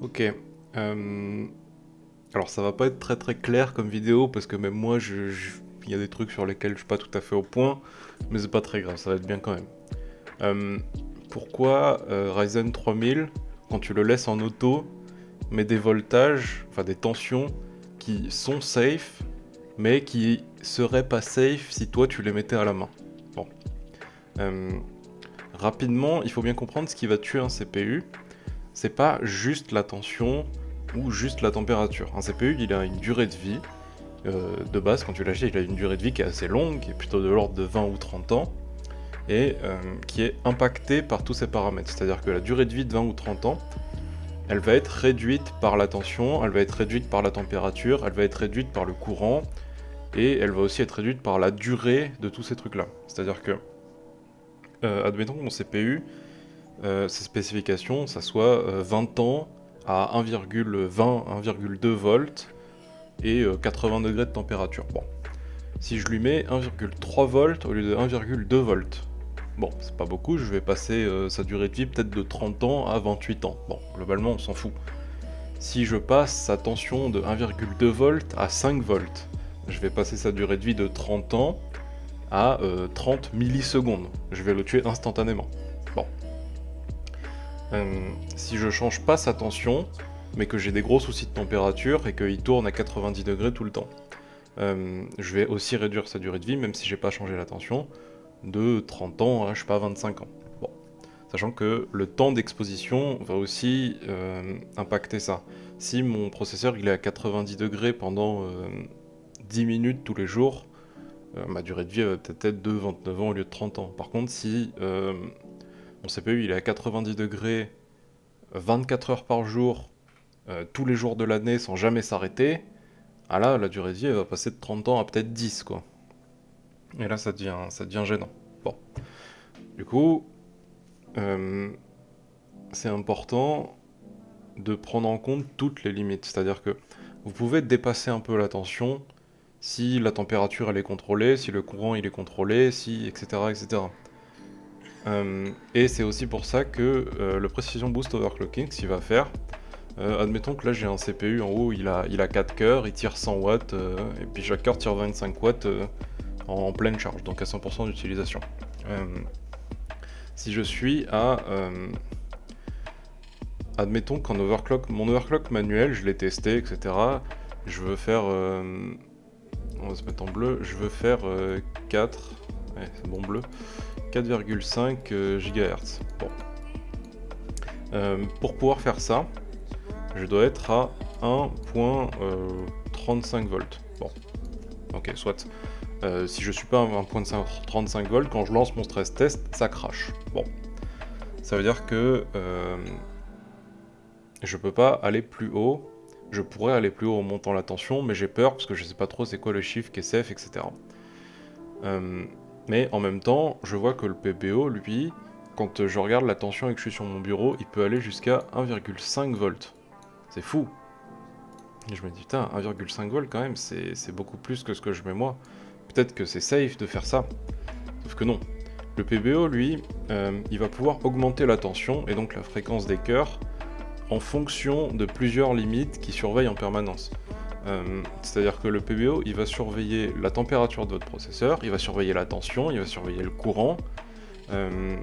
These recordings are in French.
Ok. Alors ça va pas être très très clair comme vidéo parce que même moi il y a des trucs sur lesquels je suis pas tout à fait au point, mais c'est pas très grave, ça va être bien quand même. Euh, Pourquoi Ryzen 3000, quand tu le laisses en auto, met des voltages, enfin des tensions qui sont safe, mais qui seraient pas safe si toi tu les mettais à la main. Bon. Euh, Rapidement, il faut bien comprendre ce qui va tuer un CPU. C'est pas juste la tension ou juste la température. Un CPU, il a une durée de vie. De base, quand tu l'achètes, il a une durée de vie qui est assez longue, qui est plutôt de l'ordre de 20 ou 30 ans, et qui est impactée par tous ces paramètres. C'est-à-dire que la durée de vie de 20 ou 30 ans, elle va être réduite par la tension, elle va être réduite par la température, elle va être réduite par le courant, et elle va aussi être réduite par la durée de tous ces trucs-là. C'est-à-dire que, admettons que mon CPU, ses spécifications, ça soit 20 ans à 1,20, 1,2 volts et 80 degrés de température. Bon, si je lui mets 1,3 volts au lieu de 1,2 volts, bon, c'est pas beaucoup, je vais passer sa durée de vie peut-être de 30 ans à 28 ans. Bon, globalement, on s'en fout. Si je passe sa tension de 1,2 volts à 5 volts, je vais passer sa durée de vie de 30 ans à 30 millisecondes. Je vais le tuer instantanément. Bon, si je change pas sa tension, mais que j'ai des gros soucis de température et qu'il tourne à 90 degrés tout le temps, je vais aussi réduire sa durée de vie, même si j'ai pas changé la tension, de 30 ans à, je sais pas, 25 ans. Bon. Sachant que le temps d'exposition va aussi impacter ça. Si mon processeur il est à 90 degrés pendant 10 minutes tous les jours, ma durée de vie va peut-être être de 29 ans au lieu de 30 ans. Par contre, si mon CPU il est à 90 degrés 24 heures par jour, tous les jours de l'année sans jamais s'arrêter, ah là, la durée de vie elle va passer de 30 ans à peut-être 10 quoi. Et là, ça devient gênant. Bon. Du coup, euh, c'est important de prendre en compte toutes les limites. C'est-à-dire que vous pouvez dépasser un peu la tension si la température elle est contrôlée, si le courant il est contrôlé, si etc. etc. Et c'est aussi pour ça que le Precision Boost Overclocking, ce qu'il va faire, admettons que là j'ai un CPU en haut, il a 4 cœurs, il tire 100 watts, et puis chaque cœur tire 25 watts en pleine charge, donc à 100% d'utilisation. Euh, Si je suis à... admettons qu'en overclock, mon overclock manuel, je l'ai testé, etc. Je veux faire... on va se mettre en bleu. Je veux faire 4... Ouais, c'est bon bleu. 4,5 GHz. Bon. Pour pouvoir faire ça, je dois être à 1.35 volts. Bon. Ok, soit. Si je suis pas à 1.35 volts, quand je lance mon stress test, ça crache. Bon. Ça veut dire que je peux pas aller plus haut. Je pourrais aller plus haut en montant la tension, mais j'ai peur parce que je sais pas trop c'est quoi le chiffre qui est safe, etc. Euh, mais en même temps, je vois que le PBO, lui, quand je regarde la tension et que je suis sur mon bureau, il peut aller jusqu'à 1,5 volts. C'est fou. Et je me dis, putain, 1,5 volts quand même, c'est beaucoup plus que ce que je mets moi. Peut-être que c'est safe de faire ça. Sauf que non. Le PBO, lui, il va pouvoir augmenter la tension et donc la fréquence des cœurs en fonction de plusieurs limites qui surveillent en permanence. C'est-à-dire que le PBO, il va surveiller la température de votre processeur, il va surveiller la tension, il va surveiller le courant, euh,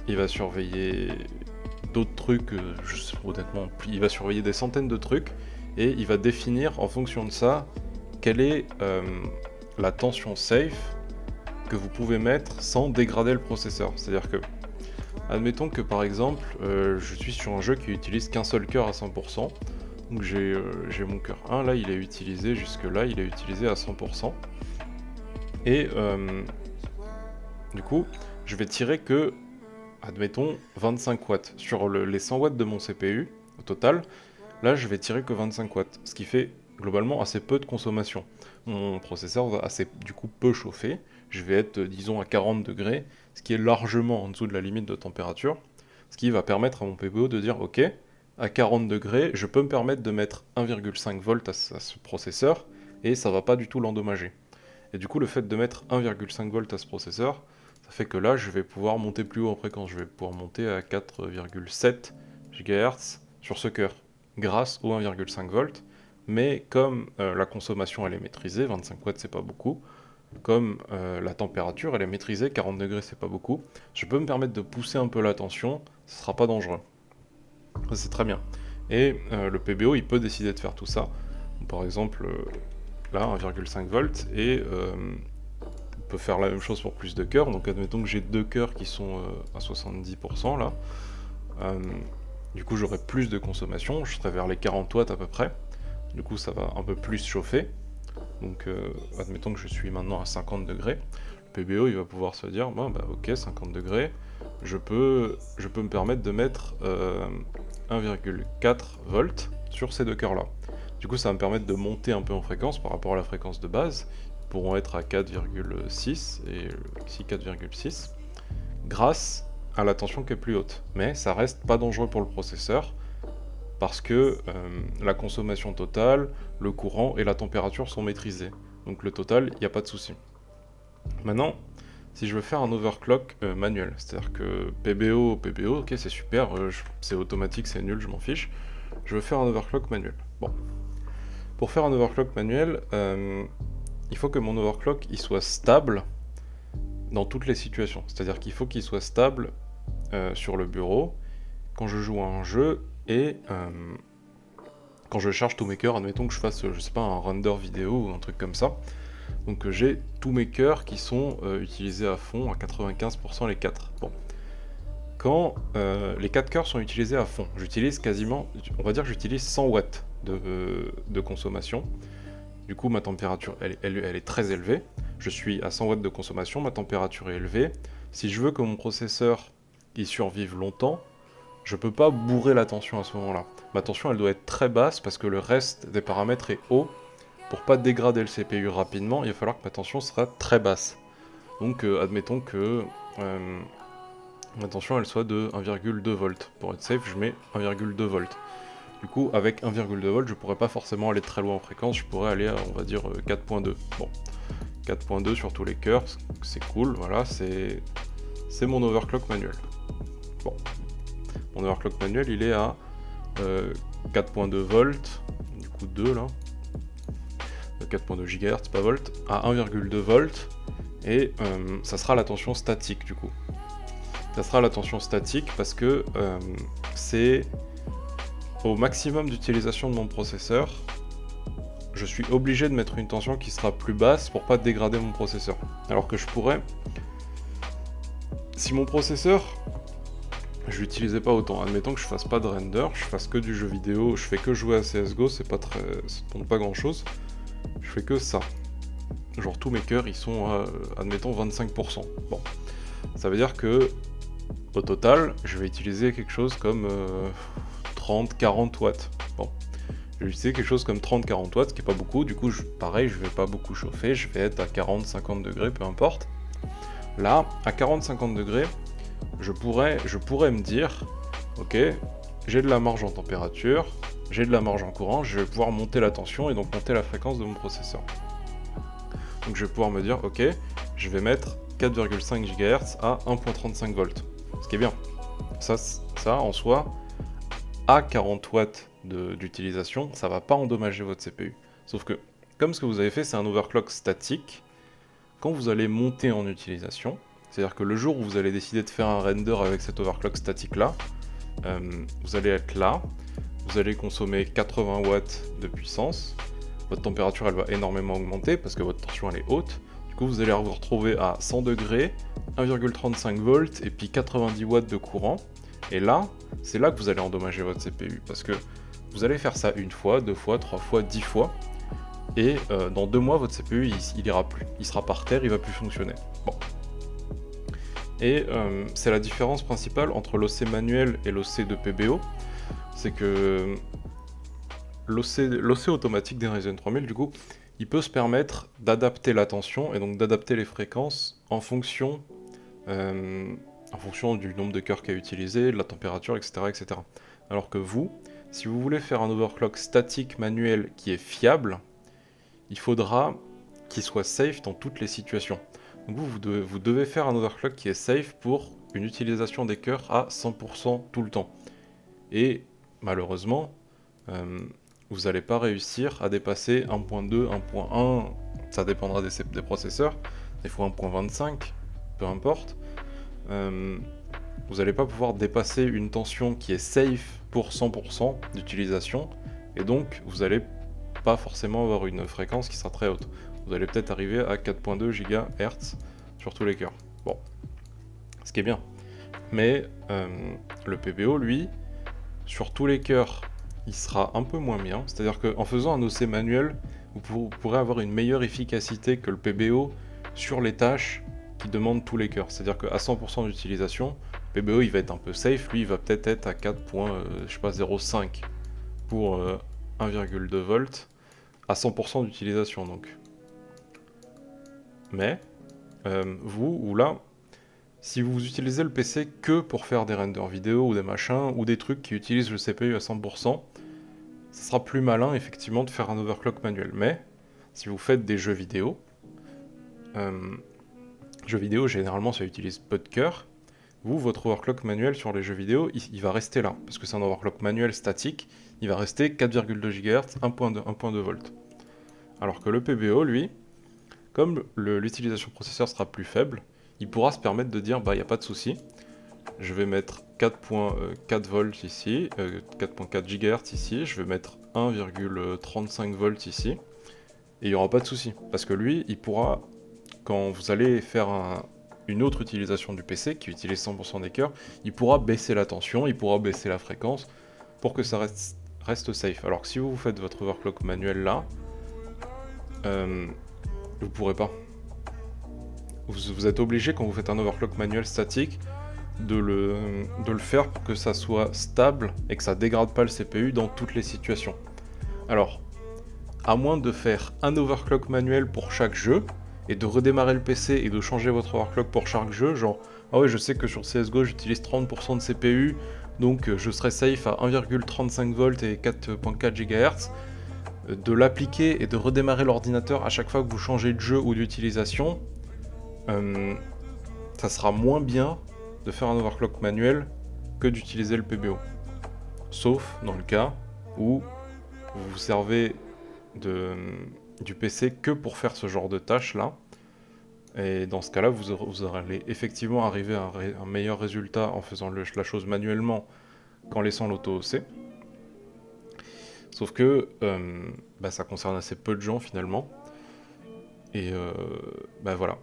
il va surveiller d'autres trucs, honnêtement, il va surveiller des centaines de trucs, et il va définir en fonction de ça quelle est la tension safe que vous pouvez mettre sans dégrader le processeur. C'est-à-dire que admettons que par exemple, je suis sur un jeu qui utilise qu'un seul cœur à 100%, donc j'ai mon cœur 1, là il est utilisé, jusque là il est utilisé à 100%, et du coup, je vais tirer que, admettons, 25 watts. Sur les 100 watts de mon CPU, au total, là je vais tirer que 25 watts, ce qui fait globalement assez peu de consommation. Mon processeur va assez du coup peu chauffer, je vais être disons à 40 degrés, ce qui est largement en dessous de la limite de température, ce qui va permettre à mon PBO de dire ok, à 40 degrés, je peux me permettre de mettre 1,5 volts à ce processeur et ça va pas du tout l'endommager. Et du coup, le fait de mettre 1,5 volts à ce processeur, ça fait que là, je vais pouvoir monter plus haut en fréquence. Je vais pouvoir monter à 4,7 GHz sur ce cœur grâce au 1,5 volts, mais comme la consommation elle est maîtrisée, 25 watts c'est pas beaucoup, comme la température elle est maîtrisée, 40 degrés c'est pas beaucoup, je peux me permettre de pousser un peu la tension, ce sera pas dangereux. Ça c'est très bien. Et le PBO il peut décider de faire tout ça. Par exemple, là 1,5 volts, et on peut faire la même chose pour plus de cœurs. Donc admettons que j'ai 2 cœurs qui sont à 70% là. Du coup j'aurai plus de consommation, je serai vers les 40 watts à peu près. Du coup ça va un peu plus chauffer. Donc admettons que je suis maintenant à 50 degrés. Le PBO il va pouvoir se dire, bon, bah ok 50 degrés, je peux me permettre de mettre 1,4 volts sur ces deux cœurs là. Du coup ça va me permettre de monter un peu en fréquence par rapport à la fréquence de base. Ils pourront être à 4,6 et ici 4,6 grâce à la tension qui est plus haute. Mais ça reste pas dangereux pour le processeur parce que la consommation totale, le courant et la température sont maîtrisés. Donc le total, il n'y a pas de souci. Maintenant, si je veux faire un overclock manuel, c'est-à-dire que PBO, ok c'est super, c'est automatique, c'est nul, je m'en fiche. Je veux faire un overclock manuel. Bon. Pour faire un overclock manuel, il faut que mon overclock il soit stable dans toutes les situations. C'est-à-dire qu'il faut qu'il soit stable sur le bureau, quand je joue à un jeu, et quand je charge tous mes cœurs, admettons que je fasse, je sais pas, un render vidéo ou un truc comme ça. Donc j'ai tous mes cœurs qui sont utilisés à fond, à 95% les 4. Bon. Quand les 4 cœurs sont utilisés à fond, j'utilise quasiment, on va dire que j'utilise 100 watts de consommation. Du coup ma température elle est très élevée. Je suis à 100 watts de consommation, ma température est élevée. Si je veux que mon processeur il survive longtemps, je peux pas bourrer la tension à ce moment-là. Ma tension elle doit être très basse parce que le reste des paramètres est haut. Pour pas dégrader le CPU rapidement, il va falloir que ma tension sera très basse. Donc admettons que ma tension elle soit de 1,2 volts. Pour être safe, je mets 1,2 volts. Du coup, avec 1,2 volts, je pourrais pas forcément aller très loin en fréquence, je pourrais aller à, on va dire, 4.2. Bon, 4.2 sur tous les cœurs, c'est cool, voilà, c'est mon overclock manuel. Bon, mon overclock manuel, il est à 4.2 volts, du coup 2 là, 4.2 GHz, pas volt, à 1,2 volts, et ça sera la tension statique du coup. Ça sera la tension statique parce que c'est au maximum d'utilisation de mon processeur, je suis obligé de mettre une tension qui sera plus basse pour pas dégrader mon processeur. Alors que je pourrais, si mon processeur, je l'utilisais pas autant, admettons que je fasse pas de render, je fasse que du jeu vidéo, je fais que jouer à CSGO, c'est pas très, ça demande pas grand chose, je fais que ça. Genre tous mes cœurs ils sont à, admettons 25%. Bon, ça veut dire que au total, je vais utiliser quelque chose comme 30-40 watts. Bon, je vais utiliser quelque chose comme 30-40 watts, ce qui est pas beaucoup, du coup pareil, je vais pas beaucoup chauffer, je vais être à 40-50 degrés, peu importe. Là, à 40-50 degrés, je pourrais me dire, ok, j'ai de la marge en température, j'ai de la marge en courant, je vais pouvoir monter la tension et donc monter la fréquence de mon processeur. Donc je vais pouvoir me dire, ok, je vais mettre 4,5 GHz à 1.35 volts. Ce qui est bien. Ça en soi, à 40 watts d'utilisation, ça va pas endommager votre CPU. Sauf que, comme ce que vous avez fait, c'est un overclock statique, quand vous allez monter en utilisation, c'est-à-dire que le jour où vous allez décider de faire un render avec cet overclock statique là, vous allez être là, vous allez consommer 80 watts de puissance, votre température elle va énormément augmenter parce que votre tension elle est haute, du coup vous allez vous retrouver à 100 degrés, 1,35 volts et puis 90 watts de courant, et là, c'est là que vous allez endommager votre CPU, parce que vous allez faire ça une fois, 2 fois, 3 fois, 10 fois, et dans 2 mois votre CPU il ira plus, il sera par terre, il va plus fonctionner. Bon. Et c'est la différence principale entre l'OC manuel et l'OC de PBO, c'est que l'OC automatique des Ryzen 3000 du coup, il peut se permettre d'adapter la tension et donc d'adapter les fréquences en fonction du nombre de cœurs qu'il y a utilisé, de la température, etc., etc. Alors que vous, si vous voulez faire un overclock statique manuel qui est fiable, il faudra qu'il soit safe dans toutes les situations. Donc vous devez faire un overclock qui est safe pour une utilisation des cœurs à 100% tout le temps. Et malheureusement, vous n'allez pas réussir à dépasser 1.2, 1.1, ça dépendra des processeurs, des fois 1.25, peu importe. Vous n'allez pas pouvoir dépasser une tension qui est safe pour 100% d'utilisation, et donc vous n'allez pas forcément avoir une fréquence qui sera très haute. Vous allez peut-être arriver à 4.2 GHz sur tous les cœurs. Bon, ce qui est bien. Mais le PBO, lui, sur tous les cœurs, il sera un peu moins bien. C'est-à-dire qu'en faisant un OC manuel, vous pourrez avoir une meilleure efficacité que le PBO sur les tâches qui demandent tous les cœurs. C'est-à-dire qu'à 100% d'utilisation, le PBO il va être un peu safe, lui il va peut-être être à 4.05 pour 1,2 volts à 100% d'utilisation donc. Mais vous ou là, si vous utilisez le PC que pour faire des renders vidéo ou des machins ou des trucs qui utilisent le CPU à 100%, ça sera plus malin effectivement de faire un overclock manuel. Mais si vous faites des jeux vidéo généralement ça utilise peu de cœur. Vous, votre overclock manuel sur les jeux vidéo, il va rester là, parce que c'est un overclock manuel statique, il va rester 4,2 GHz, 1.2 volts. Alors que le PBO, lui, comme l'utilisation processeur sera plus faible, il pourra se permettre de dire, bah il n'y a pas de souci, je vais mettre 4.4 volts ici, 4.4 GHz ici, je vais mettre 1,35 volts ici, et il n'y aura pas de souci, parce que lui, il pourra, quand vous allez faire une autre utilisation du PC qui utilise 100% des cœurs, il pourra baisser la tension, il pourra baisser la fréquence pour que ça reste safe. Alors que si vous faites votre overclock manuel là, vous pourrez pas. Vous êtes obligé quand vous faites un overclock manuel statique de le faire pour que ça soit stable et que ça dégrade pas le CPU dans toutes les situations. Alors, à moins de faire un overclock manuel pour chaque jeu, et de redémarrer le PC et de changer votre overclock pour chaque jeu, genre ah ouais je sais que sur CSGO j'utilise 30% de CPU, donc je serai safe à 1,35 volts et 4.4 GHz, de l'appliquer et de redémarrer l'ordinateur à chaque fois que vous changez de jeu ou d'utilisation, ça sera moins bien de faire un overclock manuel que d'utiliser le PBO. Sauf dans le cas où vous vous servez du PC que pour faire ce genre de tâches là, et dans ce cas là vous allez effectivement arriver à un meilleur résultat en faisant la chose manuellement qu'en laissant l'auto-OC. Sauf que ça concerne assez peu de gens finalement, et voilà,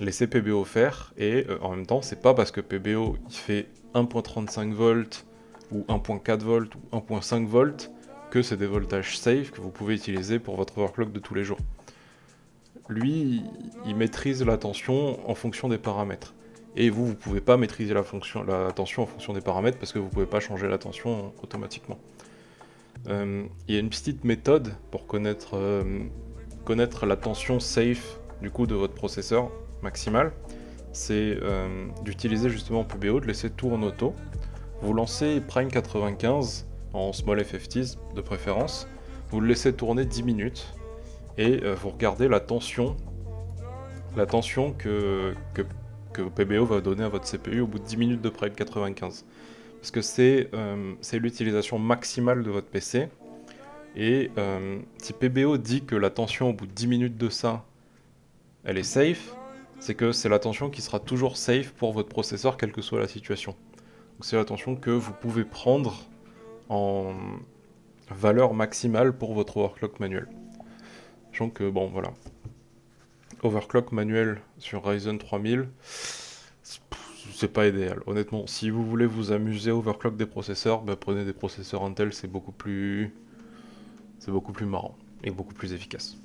laissez PBO faire, et en même temps c'est pas parce que PBO il fait 1.35 volts ou 1.4 volts ou 1.5 volts que c'est des voltages safe que vous pouvez utiliser pour votre overclock de tous les jours. Lui, il maîtrise la tension en fonction des paramètres. Et vous pouvez pas maîtriser la tension en fonction des paramètres parce que vous pouvez pas changer la tension automatiquement. Il y a une petite méthode pour connaître la tension safe du coup de votre processeur maximale. C'est d'utiliser justement PBO, de laisser tout en auto. Vous lancez Prime 95 en small FFTs de préférence, vous le laissez tourner 10 minutes et vous regardez la tension que PBO va donner à votre CPU au bout de 10 minutes de Prime 95. Parce que c'est l'utilisation maximale de votre PC, et si PBO dit que la tension au bout de 10 minutes de ça, elle est safe, c'est que c'est la tension qui sera toujours safe pour votre processeur quelle que soit la situation. Donc c'est la tension que vous pouvez prendre en valeur maximale pour votre overclock manuel. Donc bon voilà. Overclock manuel sur Ryzen 3000, c'est pas idéal. Honnêtement, si vous voulez vous amuser à overclock des processeurs, prenez des processeurs Intel, c'est beaucoup plus marrant et beaucoup plus efficace.